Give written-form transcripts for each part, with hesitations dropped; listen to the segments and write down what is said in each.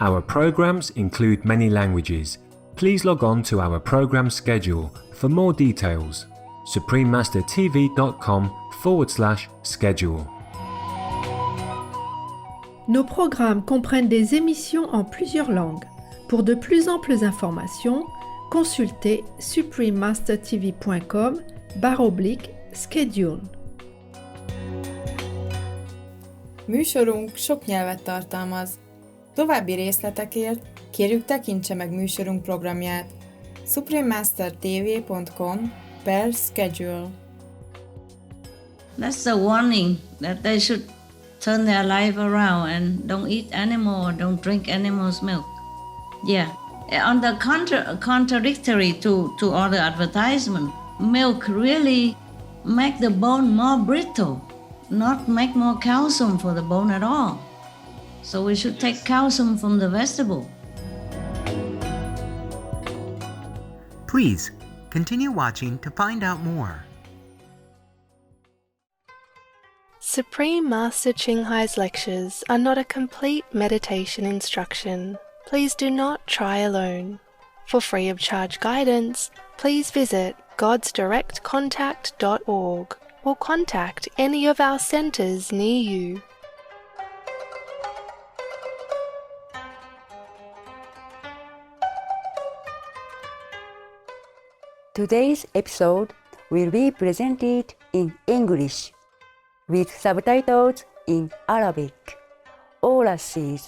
Our programs include many languages. Please log on to our program schedule for more details. suprememastertv.com/schedule. Nos programmes comprennent des émissions en plusieurs langues. Pour de plus amples informations, consultez suprememastertv.com/schedule. Műsorunk sok nyelvet tartalmaz. További részletekért kérjük tekintse meg műsorunk programját suprememastertv.com/schedule. That's a warning that they should turn their life around and don't eat animal or don't drink animal's milk. Yeah. On the contradictory to all the advertisement, milk really make the bone more brittle, not make more calcium for the bone at all. So we should take calcium from the vegetable. Please continue watching to find out more. Supreme Master Ching Hai's lectures are not a complete meditation instruction. Please do not try alone. For free of charge guidance, please visit godsdirectcontact.org or contact any of our centers near you. Today's episode will be presented in English with subtitles in Arabic, Australian,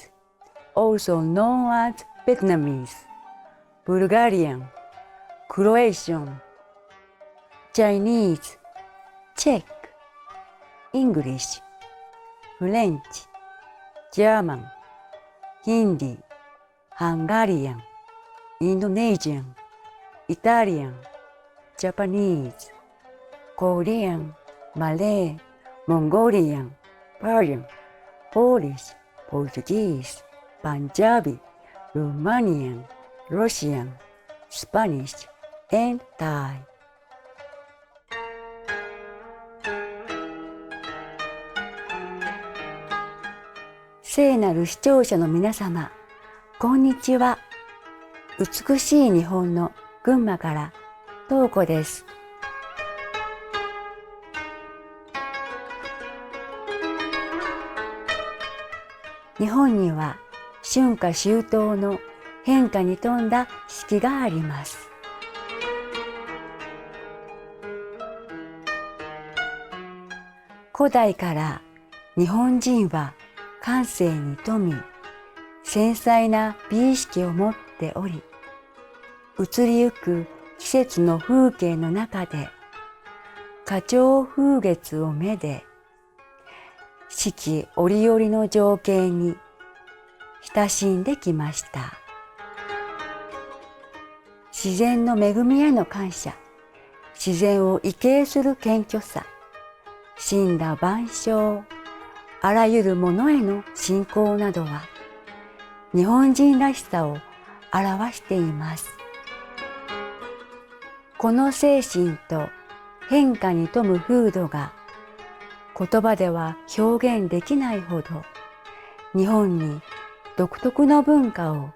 also known as Vietnamese, Bulgarian, Croatian, Chinese, Czech, English, French, German, Hindi, Hungarian, Indonesian, Italian, Japanese, Korean, Malay, Mongolian, Persian, Polish, Portuguese, Punjabi, Romanian, Russian, Spanish, and Thai. 聖なる視聴者の皆様、こんにちは。美しい日本の群馬から東子です。日本には春夏秋冬の変化に富んだ四季があります。古代から日本人は感性に富み、繊細な美意識を持っており、移りゆく季節の風景の中で、花鳥風月をめで、四季折々の情景に親しんできました。自然の恵みへの感謝、自然を畏敬する謙虚さ、森羅万象、あらゆるものへの信仰などは、日本人らしさを表しています。この精神と変化に富む風土が言葉では表現できないほど日本に独特の文化を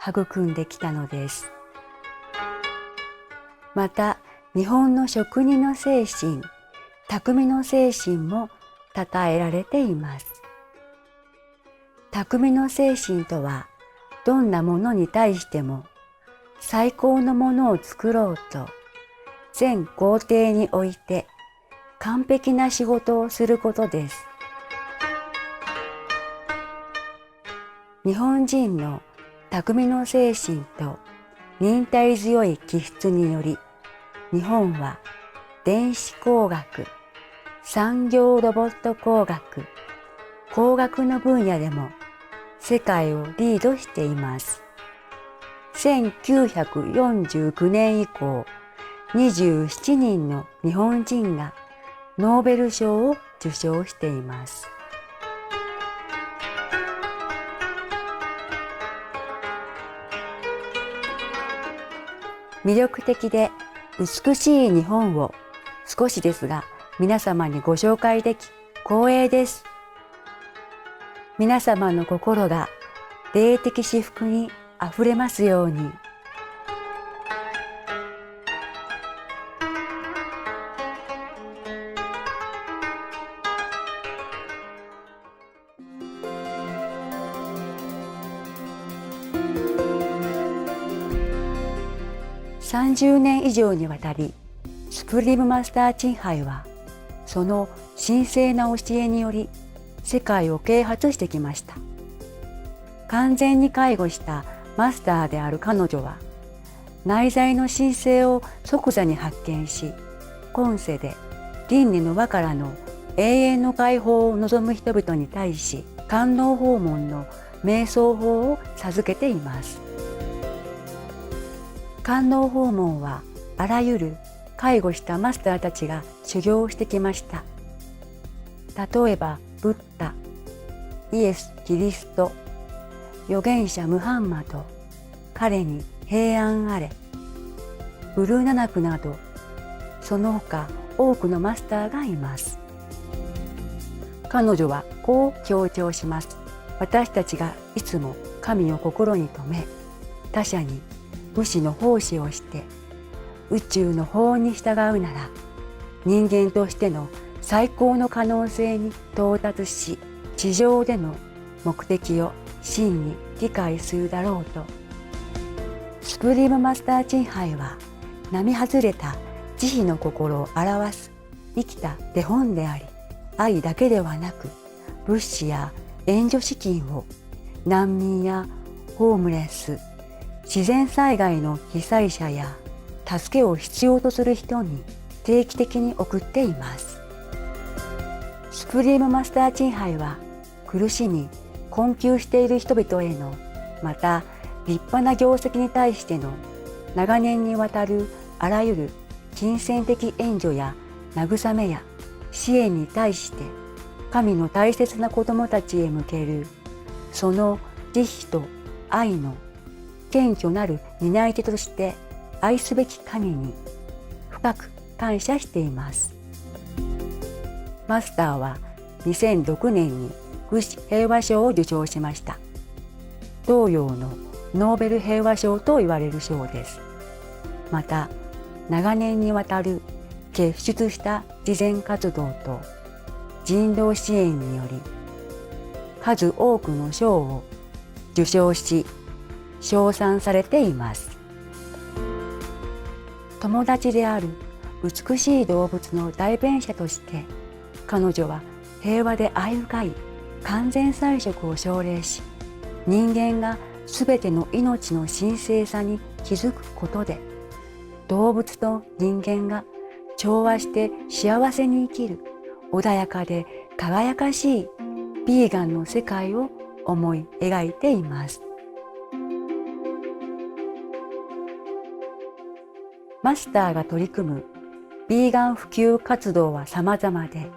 育んできたのです。また日本の職人の精神、匠の精神も称えられています。匠の精神とはどんなものに対しても最高のものを作ろうと全工程において完璧な仕事をすることです。日本人の匠の精神と忍耐強い気質により、日本は電子工学、産業ロボット工学、工学の分野でも世界をリードしています。1949年以降、27人の日本人がノーベル賞を受賞しています。魅力的で美しい日本を少しですが皆様にご紹介でき光栄です。皆様の心が霊的至福にあふれますように。30年以上にわたり、スプリームマスター陳杯は、その神聖な教えにより世界を啓発してきました。完全に介護したマスターである彼女は、内在の神聖を即座に発見し、今世で輪廻の輪からの永遠の解放を望む人々に対し、官能訪問の瞑想法を授けています。官能訪問はあらゆる介護したマスターたちが修行してきました。例えばブッダ、イエス・キリスト、預言者ムハンマド、彼に平安あれ、ブルーナナクなど、その他多くのマスターがいます。彼女はこう強調します。私たちがいつも神を心に留め、他者に武士の奉仕をして宇宙の法に従うなら、人間としての最高の可能性に到達し、地上での目的を真に理解するだろうと。スプリームマスター陳杯は、並外れた慈悲の心を表す生きた手本であり、愛だけではなく、物資や援助資金を難民やホームレス、自然災害の被災者や助けを必要とする人に定期的に送っています。スプリームマスター陳杯は、苦しみ困窮している人々への、また立派な業績に対しての長年にわたるあらゆる金銭的援助や慰めや支援に対して、神の大切な子供たちへ向けるその慈悲と愛の謙虚なる担い手として愛すべき神に深く感謝しています。マスターは2006年に物資平和賞を受賞しました。東洋のノーベル平和賞と言われる賞です。また、長年にわたる傑出した慈善活動と人道支援により、数多くの賞を受賞し、称賛されています。友達である美しい動物の代弁者として、彼女は平和で愛深い完全菜食を奨励し、人間がすべての命の神聖さに気づくことで、動物と人間が調和して幸せに生きる穏やかで輝かしいビーガンの世界を思い描いています。マスターが取り組むビーガン普及活動は様々で、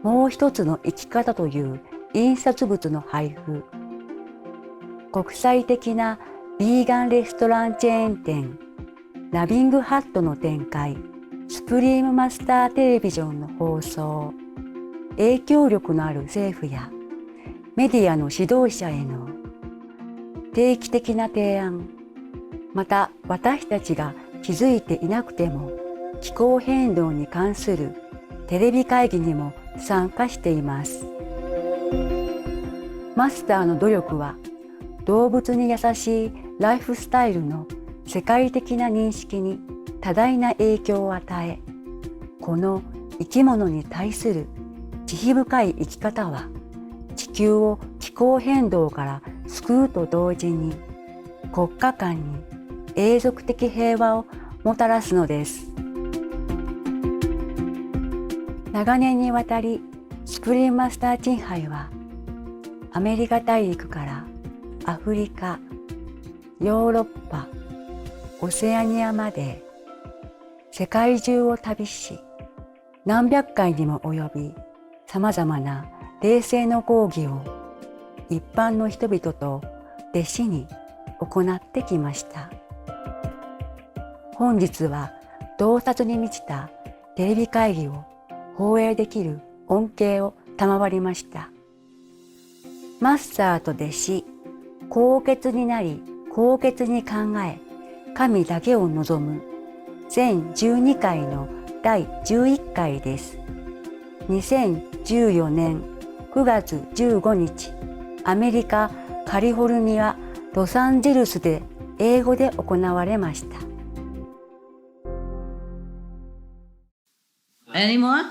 もう一つの生き方という印刷物の配布、国際的なビーガンレストランチェーン店、ラビングハットの展開、スプリームマスターテレビジョンの放送、影響力のある政府やメディアの指導者への定期的な提案、また私たちが気づいていなくても気候変動に関するテレビ会議にも参加しています。マスターの努力は動物に優しいライフスタイルの世界的な認識に多大な影響を与え、この生き物に対する慈悲深い生き方は地球を気候変動から救うと同時に国家間に永続的平和をもたらすのです。長年にわたりスプリームマスター陳杯はアメリカ大陸からアフリカ、ヨーロッパ、オセアニアまで世界中を旅し、何百回にも及び様々な霊性の講義を一般の人々と弟子に行ってきました。本日は洞察に満ちたテレビ会議を放映できる恩恵を賜りました。マスターと弟子高潔になり高潔に考え神だけを望む全12回の第11回です。2014年9月15日、アメリカ・カリフォルニア・ロサンゼルスで英語で行われました。Any more?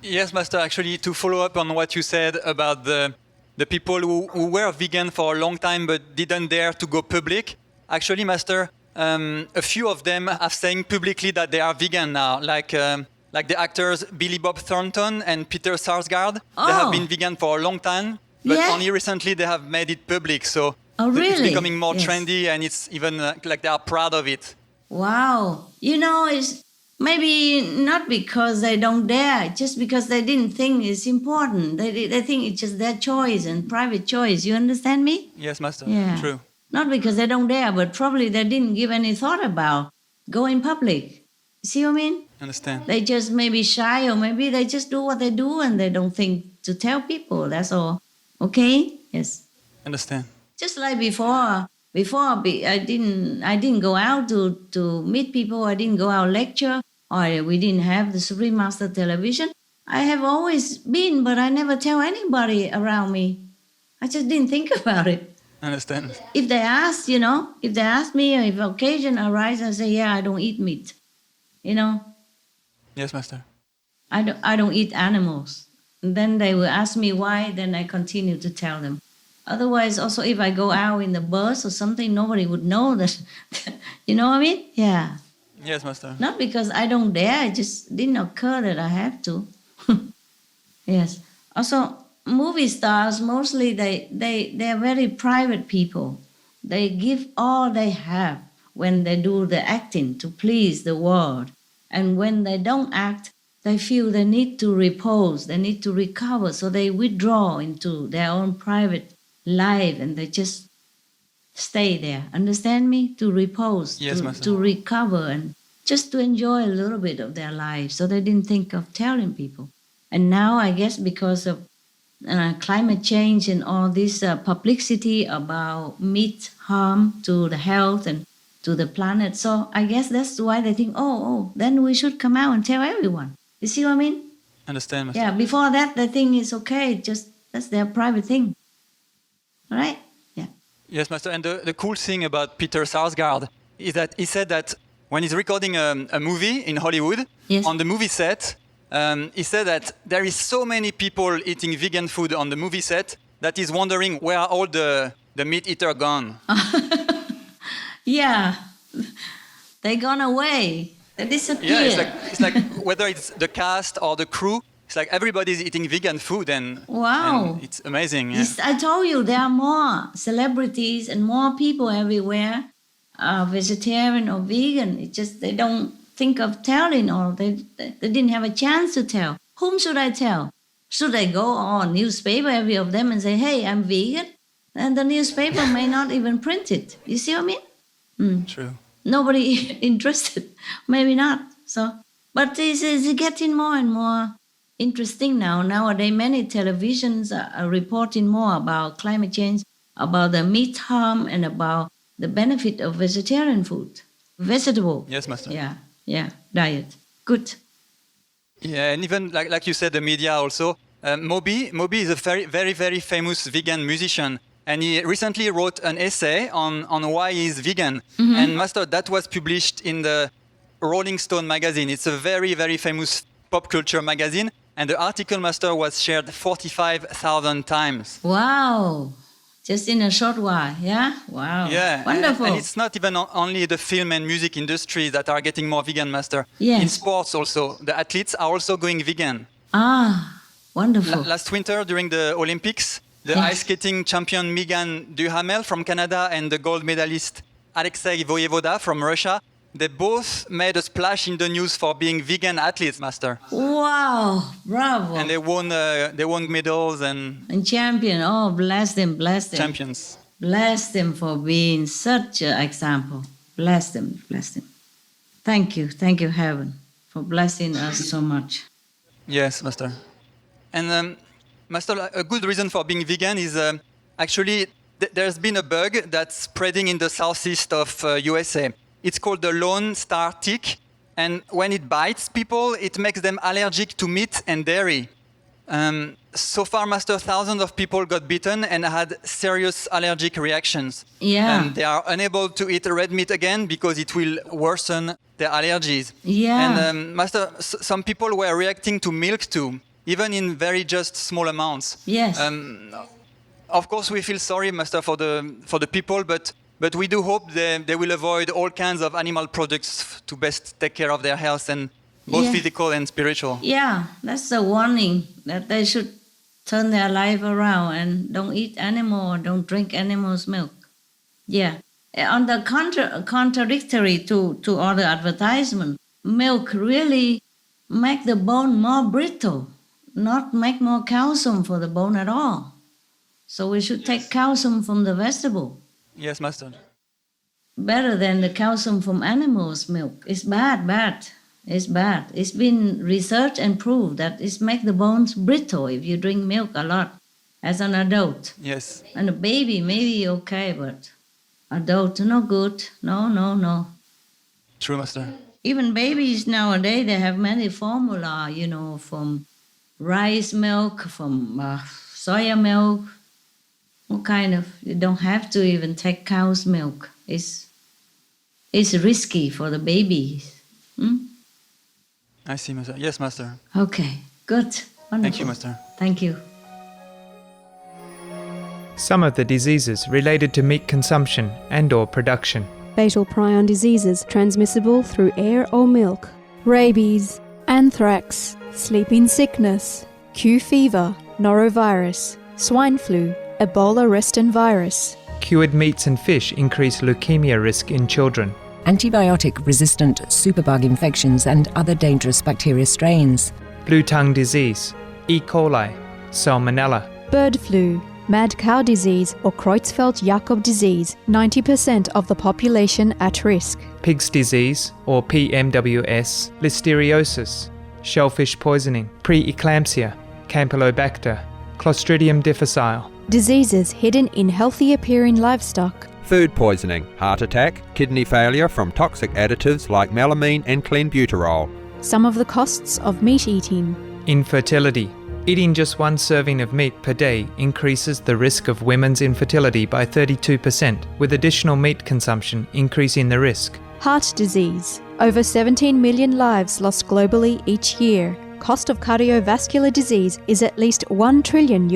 Yes, Master, actually, to follow up on what you said about the people who were vegan for a long time but didn't dare to go public. Actually, Master, a few of them are saying publicly that they are vegan now, like the actors Billy Bob Thornton and Peter Sarsgaard. Oh. They have been vegan for a long time, but Yeah. only recently they have made it public. So Oh, it's really? becoming more Yes. trendy, and it's even like they are proud of it. Wow. You know, it's maybe not because they don't dare, just because they didn't think it's important. They think it's just their choice and private choice. You understand me? Yes, Master. Yeah. True. Not because they don't dare, but probably they didn't give any thought about going public. See what I mean? Understand. They just maybe shy, or maybe they just do what they do and they don't think to tell people. That's all. Okay? Yes. Understand. Just like before I didn't go out to meet people. I didn't go out lecture, or we didn't have the Supreme Master television. I have always been, but I never tell anybody around me. I just didn't think about it. Understand. If they ask, if they ask me, or if occasion arises, I say, yeah, I don't eat meat. Yes, Master. I don't eat animals. And then they will ask me why, then I continue to tell them. Otherwise, also, if I go out in the bus or something, nobody would know that. You know what I mean? Yeah. Yes, Master. Not because I don't dare, it just didn't occur that I have to. Yes. Also, movie stars, mostly they're very private people. They give all they have when they do the acting to please the world. And when they don't act, they feel they need to repose, they need to recover, so they withdraw into their own private life and they just stay there. Understand me? To repose, Yes, Master. to recover, and just to enjoy a little bit of their life. So they didn't think of telling people. And now, I guess, because of climate change and all this publicity about meat harm to the health and to the planet, so I guess that's why they think, then we should come out and tell everyone. You see what I mean? Understand, Master. Yeah, before that, they think it's okay, just that's their private thing. All right? Yeah. Yes, Master. And the cool thing about Peter Sarsgaard is that he said that when he's recording a movie in Hollywood, Yes. on the movie set, he said that there is so many people eating vegan food on the movie set that he's wondering where are all the meat eater gone. Yeah. They gone away. They disappeared. Yeah, it's like whether it's the cast or the crew, it's like everybody's eating vegan food and, Wow. and it's amazing. Yeah. I told you there are more celebrities and more people everywhere, vegetarian or vegan. It's just they don't think of telling, or they didn't have a chance to tell. Whom should I tell? Should I go on newspaper, every of them, and say, hey, I'm vegan? And the newspaper may not even print it. You see what I mean? True. Nobody interested. Maybe not. So, but this is getting more and more interesting now. Nowadays, many televisions are reporting more about climate change, about the meat harm, and about the benefit of vegetarian food, vegetable. Yes, Master. Yeah, diet. Good. Yeah, and even like you said, the media also. Moby is a very, very, very famous vegan musician. And he recently wrote an essay on why he's vegan. And Master, that was published in the Rolling Stone magazine. It's a very, very famous pop culture magazine. And the article, Master, was shared 45,000 times. Wow. Just in a short while, yeah? Wow. Yeah, Wonderful. and it's not even only the film and music industry that are getting more vegan, Master. Yes. In sports also, the athletes are also going vegan. Wonderful. Last winter during the Olympics, the Yes. ice skating champion Megan Duhamel from Canada and the gold medalist Alexei Voyevoda from Russia, they both made a splash in the news for being vegan athletes, Master. Wow. Bravo. And they won medals and And champion. Oh, bless them, bless them. champions. Bless them for being such an example. Bless them, bless them. Thank you, Heaven, for blessing us so much. Yes, Master. And Master, a good reason for being vegan is actually there's been a bug that's spreading in the southeast of USA. It's called the Lone Star tick, and when it bites people, it makes them allergic to meat and dairy. So far, Master, thousands of people got bitten and had serious allergic reactions. Yeah. And they are unable to eat red meat again because it will worsen their allergies. Yeah. And Master, some people were reacting to milk too, even in very just small amounts. Yes. Of course, we feel sorry, Master, for the people, but we do hope they will avoid all kinds of animal products to best take care of their health, and both physical and spiritual. Yeah, that's a warning that they should turn their life around and don't eat animal, don't drink animals' milk. Yeah. On the contradictory to all the advertisement, milk really make the bone more brittle, not make more calcium for the bone at all. So we should take calcium from the vegetable. Yes, Master. Better than the calcium from animals' milk. It's bad. It's bad. It's been researched and proved that it makes the bones brittle if you drink milk a lot as an adult. Yes. And a baby maybe okay, but adult no good. No. True, Master. Even babies nowadays, they have many formula, from rice milk, from soya milk. What kind of, you don't have to even take cow's milk. It's risky for the babies. I see, Master. Yes, Master. Okay, good. Wonderful. Thank you, Master. Thank you. Some of the diseases related to meat consumption and/or production. Fatal prion diseases transmissible through air or milk. Rabies, anthrax, sleeping sickness, Q fever, norovirus, swine flu, Ebola reston virus. Cured meats and fish increase leukemia risk in children. Antibiotic-resistant superbug infections and other dangerous bacteria strains. Blue tongue disease, E. coli, Salmonella. Bird flu, mad cow disease or Creutzfeldt-Jakob disease, 90% of the population at risk. Pig's disease, or PMWS, Listeriosis, shellfish poisoning, preeclampsia, Campylobacter, Clostridium difficile. Diseases hidden in healthy-appearing livestock. Food poisoning, heart attack, kidney failure from toxic additives like melamine and clenbuterol. Some of the costs of meat eating. Infertility. Eating just one serving of meat per day increases the risk of women's infertility by 32%, with additional meat consumption increasing the risk. Heart disease. Over 17 million lives lost globally each year. Cost of cardiovascular disease is at least $1 trillion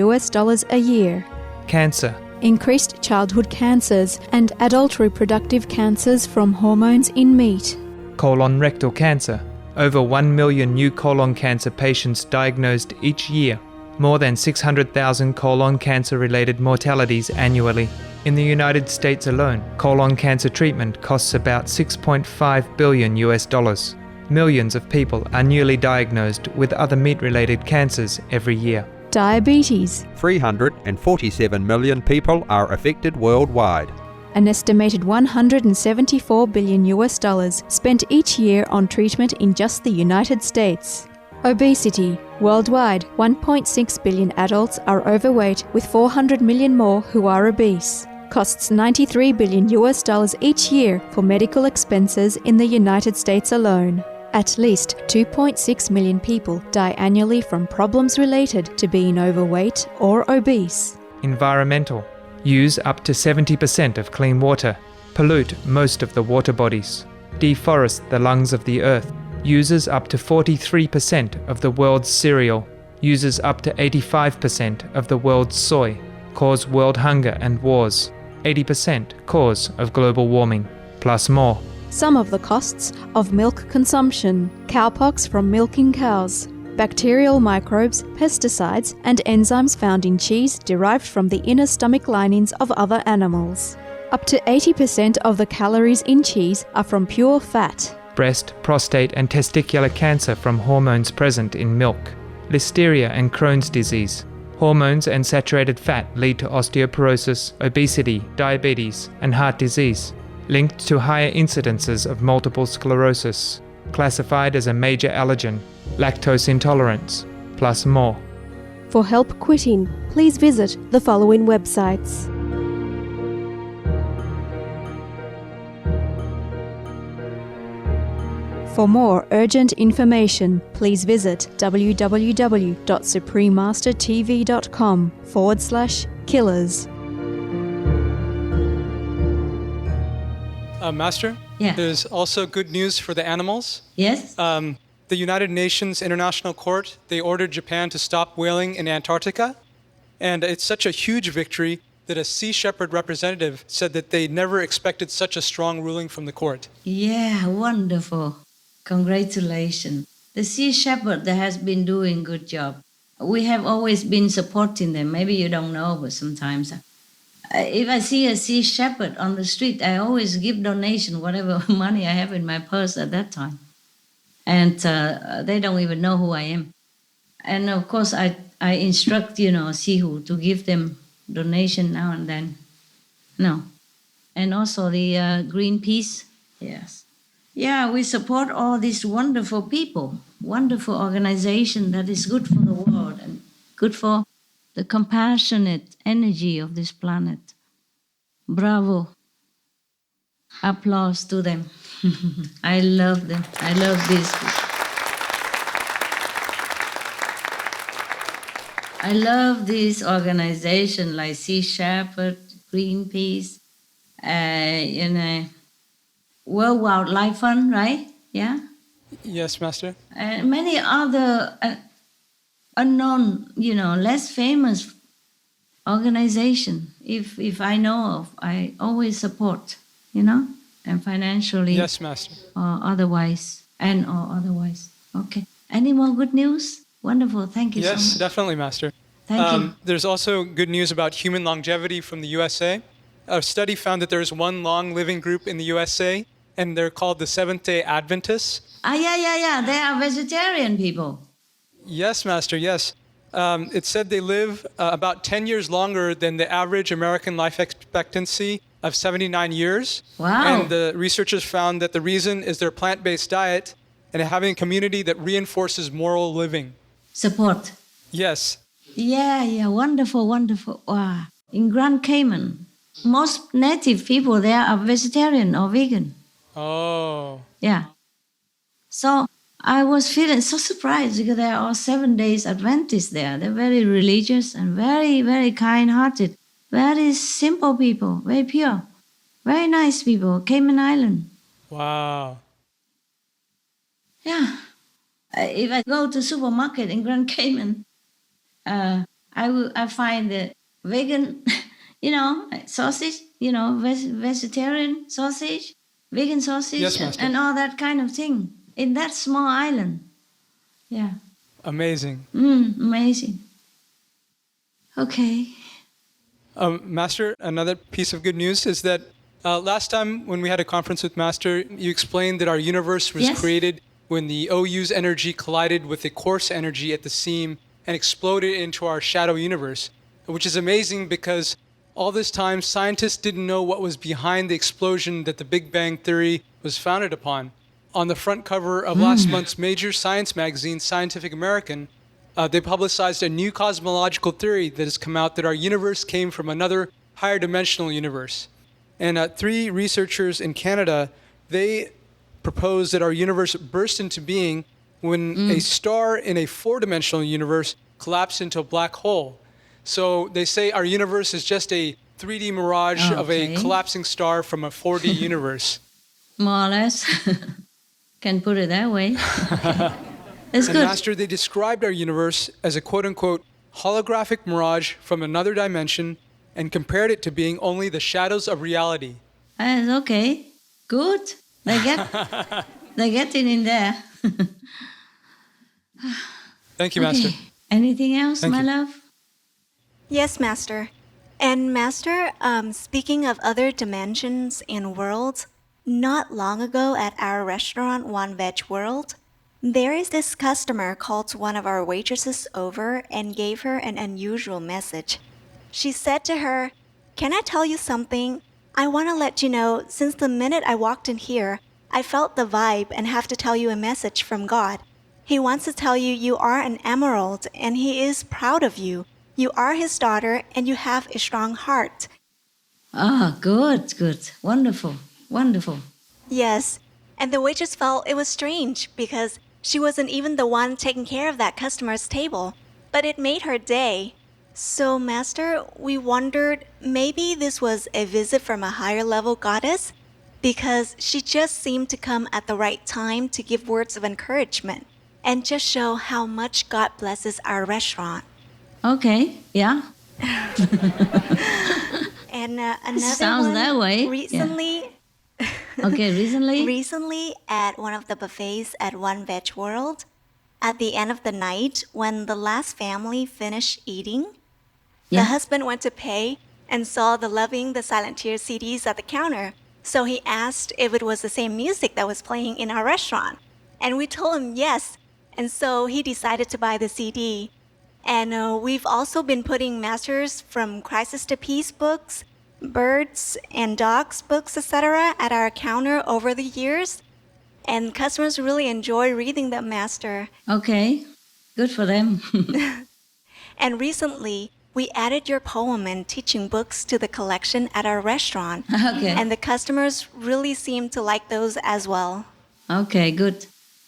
a year. Cancer. Increased childhood cancers and adult reproductive cancers from hormones in meat. Colon rectal cancer. Over 1 million new colon cancer patients diagnosed each year. More than 600,000 colon cancer-related mortalities annually. In the United States alone, colon cancer treatment costs about $6.5 billion. Millions of people are newly diagnosed with other meat-related cancers every year. Diabetes. 347 million people are affected worldwide. An estimated $174 billion spent each year on treatment in just the United States. Obesity. Worldwide, 1.6 billion adults are overweight, with 400 million more who are obese. Costs $93 billion each year for medical expenses in the United States alone. At least 2.6 million people die annually from problems related to being overweight or obese. Environmental. Use up to 70% of clean water. Pollute most of the water bodies. Deforest the lungs of the earth. Uses up to 43% of the world's cereal. Uses up to 85% of the world's soy. Cause world hunger and wars. 80% cause of global warming. Plus more. Some of the costs of milk consumption. Cowpox from milking cows. Bacterial microbes, pesticides, and enzymes found in cheese derived from the inner stomach linings of other animals. Up to 80% of the calories in cheese are from pure fat. Breast, prostate, and testicular cancer from hormones present in milk. Listeria and Crohn's disease. Hormones and saturated fat lead to osteoporosis, obesity, diabetes, and heart disease, linked to higher incidences of multiple sclerosis, classified as a major allergen, lactose intolerance, plus more. For help quitting, please visit the following websites. For more urgent information, please visit www.suprememastertv.com/killers. Master? Yeah. There's also good news for the animals. Yes? The United Nations International Court, they ordered Japan to stop whaling in Antarctica. And it's such a huge victory that a Sea Shepherd representative said that they never expected such a strong ruling from the court. Yeah, wonderful. Congratulations. The Sea Shepherd that has been doing good job. We have always been supporting them. Maybe you don't know, but sometimes if I see a Sea Shepherd on the street, I always give donation, whatever money I have in my purse at that time. And they don't even know who I am. And of course, I instruct, Sihu to give them donation now and then. No. And also the Greenpeace. Yes. Yeah, we support all these wonderful people, wonderful organization that is good for the world and good for the compassionate energy of this planet. Bravo. Applause to them. I love them. I love this. I love this organization like Sea Shepherd, Greenpeace, World Wildlife Fund, right? Yeah? Yes, Master. And many other unknown, less famous organization. If I know of, I always support, and financially. Yes, Master. Or otherwise. Okay. Any more good news? Wonderful. Thank you so much. Yes, definitely, Master. Thank you. There's also good news about human longevity from the USA. A study found that there's one long-living group in the USA, and they're called the Seventh-day Adventists. Yeah. They are vegetarian people. Yes, Master, yes. It said they live about 10 years longer than the average American life expectancy of 79 years. Wow. And the researchers found that the reason is their plant-based diet and having a community that reinforces moral living. Support. Yes. Yeah, wonderful. Wow. In Grand Cayman, most native people there are vegetarian or vegan. Oh. Yeah. So I was feeling so surprised because there are 7 days Adventists there. They're very religious and very, very kind-hearted. Very simple people, very pure. Very nice people, Cayman Island. Wow. Yeah. If I go to supermarket in Grand Cayman, I find the vegan, sausage, vegetarian sausage, vegan sausage, Yes, Master. and all that kind of thing in that small island. Yeah. Amazing. Amazing. Okay. Master, another piece of good news is that last time when we had a conference with Master, you explained that our universe was created when the OU's energy collided with the coarse energy at the seam and exploded into our shadow universe, which is amazing because all this time scientists didn't know what was behind the explosion that the Big Bang Theory was founded upon. On the front cover of last month's major science magazine, Scientific American, they publicized a new cosmological theory that has come out that our universe came from another higher dimensional universe. And 3 researchers in Canada, they proposed that our universe burst into being when a star in a 4-dimensional universe collapsed into a black hole. So they say our universe is just a 3D mirage of a collapsing star from a 4D universe. More or less. Can put it that way. It's and good. Master, they described our universe as a quote-unquote holographic mirage from another dimension and compared it to being only the shadows of reality. Okay. Good. They get it in there. Thank you, Master. Anything else, Thank my you. love? Yes, Master. And Master, speaking of other dimensions and worlds, not long ago at our restaurant, One Veg World, there is this customer called one of our waitresses over and gave her an unusual message. She said to her, "Can I tell you something? I want to let you know, since the minute I walked in here, I felt the vibe and have to tell you a message from God. He wants to tell you you are an emerald and He is proud of you. You are His daughter and you have a strong heart." Good. Wonderful. Yes. And the waitress felt it was strange because she wasn't even the one taking care of that customer's table. But it made her day. So, Master, we wondered maybe this was a visit from a higher level goddess? Because she just seemed to come at the right time to give words of encouragement and just show how much God blesses our restaurant. Okay, yeah. And another Sounds one, that way. recently, Okay, recently? recently at one of the buffets at One Veg World, at the end of the night when the last family finished eating, Yeah. the husband went to pay and saw the Loving the Silent Tears CDs at the counter. So he asked if it was the same music that was playing in our restaurant. And we told him yes. And so he decided to buy the CD. And we've also been putting Masters from Crisis to Peace books, Birds and Dogs books, etc. at our counter over the years. And customers really enjoy reading them, Master. Okay, good for them. And recently, we added your poem and teaching books to the collection at our restaurant. Okay. And the customers really seem to like those as well. Okay, good.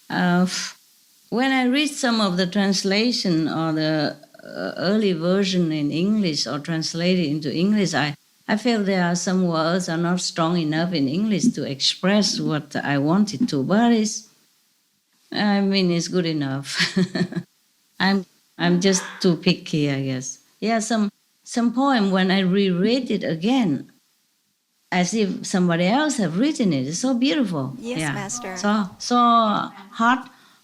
When I read some of the translation or the early version in English or translated into English, I feel there are some words are not strong enough in English to express what I wanted to, but it's good enough. I'm just too picky, I guess. Yeah, some poem when I reread it again, as if somebody else have written it. It's so beautiful. Yes, yeah. Master. So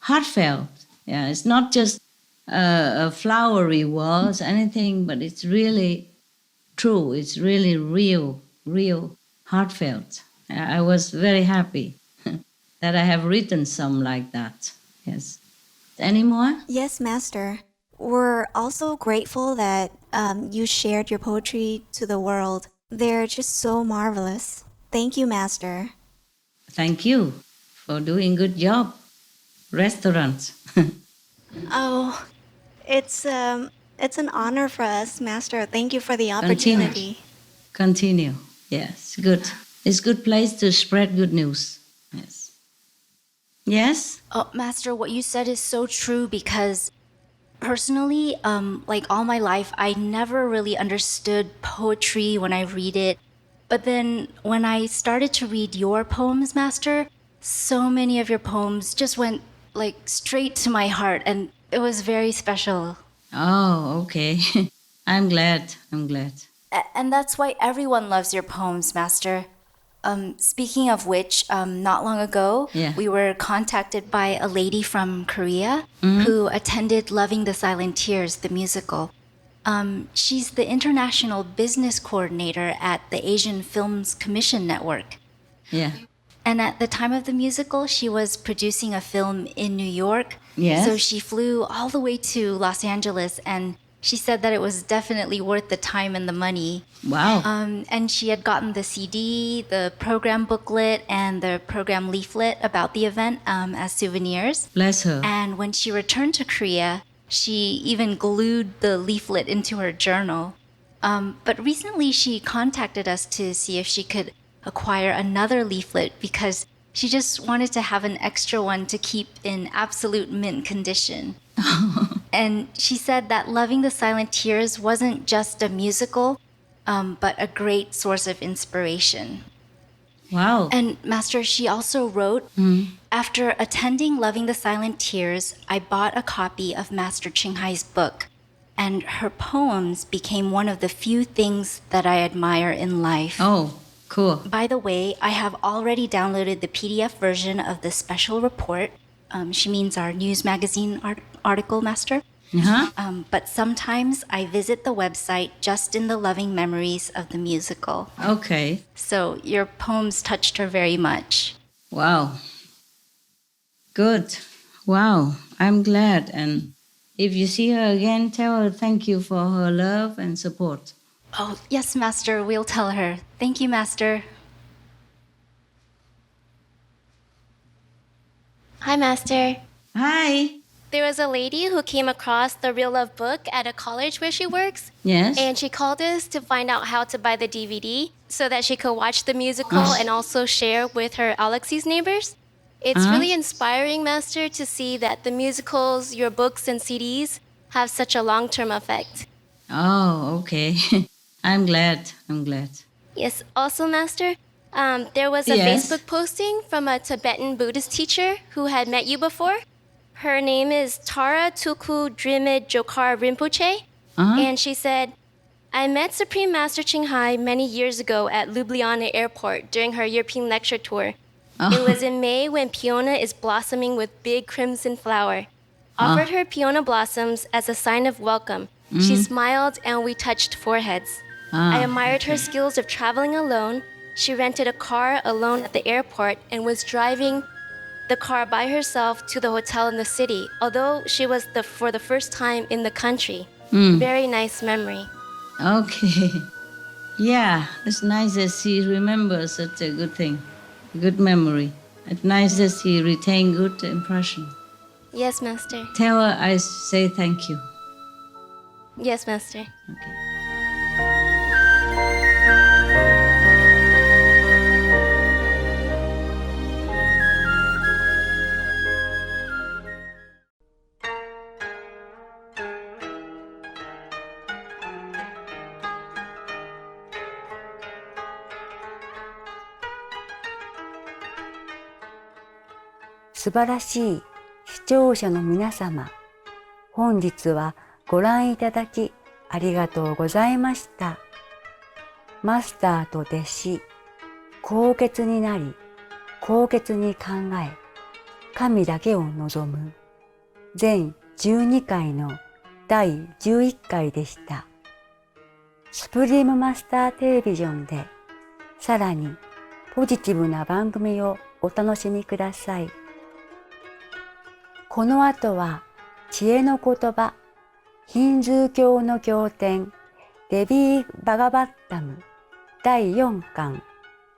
heartfelt. Yeah, it's not just a flowery words, anything, but it's really true. It's really real, heartfelt. I was very happy that I have written some like that. Yes. Any more? Yes, Master. We're also grateful that you shared your poetry to the world. They're just so marvelous. Thank you, Master. Thank you for doing good job. Restaurant. Oh, it's an honor for us, Master. Thank you for the opportunity. Continue. Yes, good. It's good place to spread good news. Yes. Yes? Oh, Master, what you said is so true because personally, like all my life, I never really understood poetry when I read it. But then when I started to read your poems, Master, so many of your poems just went like straight to my heart and it was very special. Oh, okay. I'm glad. And that's why everyone loves your poems, Master. Speaking of which, not long ago, we were contacted by a lady from Korea who attended Loving the Silent Tears, the musical. She's the international business coordinator at the Asian Films Commission Network. Yeah. And at the time of the musical, she was producing a film in New York. Yes. So she flew all the way to Los Angeles and she said that it was definitely worth the time and the money. Wow. And she had gotten the CD, the program booklet, and the program leaflet about the event as souvenirs. Bless her. And when she returned to Korea, she even glued the leaflet into her journal. But recently she contacted us to see if she could acquire another leaflet because she just wanted to have an extra one to keep in absolute mint condition. And she said that Loving the Silent Tears wasn't just a musical, but a great source of inspiration. Wow. And Master, she also wrote, after attending Loving the Silent Tears, I bought a copy of Master Ching Hai's book, and her poems became one of the few things that I admire in life. Oh, cool. By the way, I have already downloaded the PDF version of the special report. She means our news magazine article, Master. But sometimes I visit the website just in the loving memories of the musical. Okay. So your poems touched her very much. Wow. Good. Wow. I'm glad. And if you see her again, tell her thank you for her love and support. Oh, yes, Master. We'll tell her. Thank you, Master. Hi, Master. Hi. There was a lady who came across the Real Love book at a college where she works. Yes. And she called us to find out how to buy the DVD so that she could watch the musical and also share with her Alexis neighbors. It's really inspiring, Master, to see that the musicals, your books, and CDs have such a long-term effect. Oh, okay. I'm glad. Yes, also, Master, there was a Facebook posting from a Tibetan Buddhist teacher who had met you before. Her name is Tara Tulku Drimid Jokar Rinpoche, and she said, I met Supreme Master Ching Hai many years ago at Ljubljana Airport during her European lecture tour. It was in May when peona is blossoming with big crimson flower. Offered her peona blossoms as a sign of welcome. She smiled and we touched foreheads. I admired her skills of traveling alone. She rented a car alone at the airport and was driving the car by herself to the hotel in the city, although she was for the first time in the country. Very nice memory. Okay. Yeah, it's nice that she remembers such a good thing, good memory. It's nice that she retained good impression. Yes, Master. Tell her I say thank you. Yes, Master. Okay.「素晴らしい視聴者の皆様、本日はご覧いただきありがとうございました。マスターと弟子、高潔になり、高潔に考え、神だけを望む全12回の第11回でした。スプリームマスターテレビジョンでさらにポジティブな番組をお楽しみください。この後は知恵の言葉、ヒンズー教の経典、デビー・バガバッタム第4巻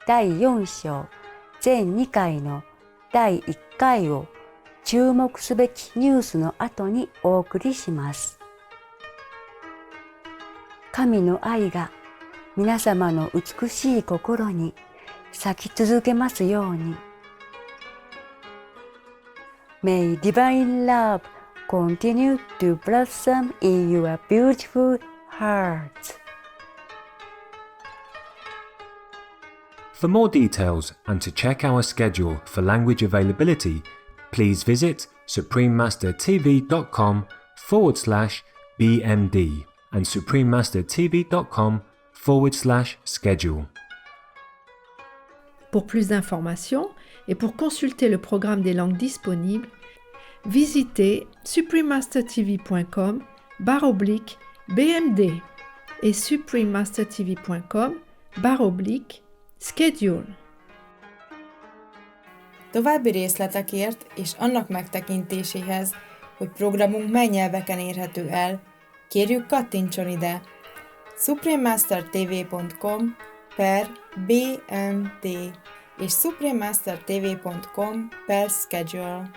第4章全2回の第1回を注目すべきニュースの後にお送りします。神の愛が皆様の美しい心に咲き続けますように。May divine love continue to blossom in your beautiful hearts. For more details and to check our schedule for language availability, please visit suprememastertv.com/BMD and suprememastertv.com/schedule. Pour plus d'informations et pour consulter le programme des langues disponibles, visitez suprememastertv.com/BMD et suprememastertv.com/schedule. További részletekért és annak megtekintéséhez, hogy programunk mely nyelveken érhető el, kérjük kattintson ide suprememastertv.com/BMD és suprememastertv.com/schedule.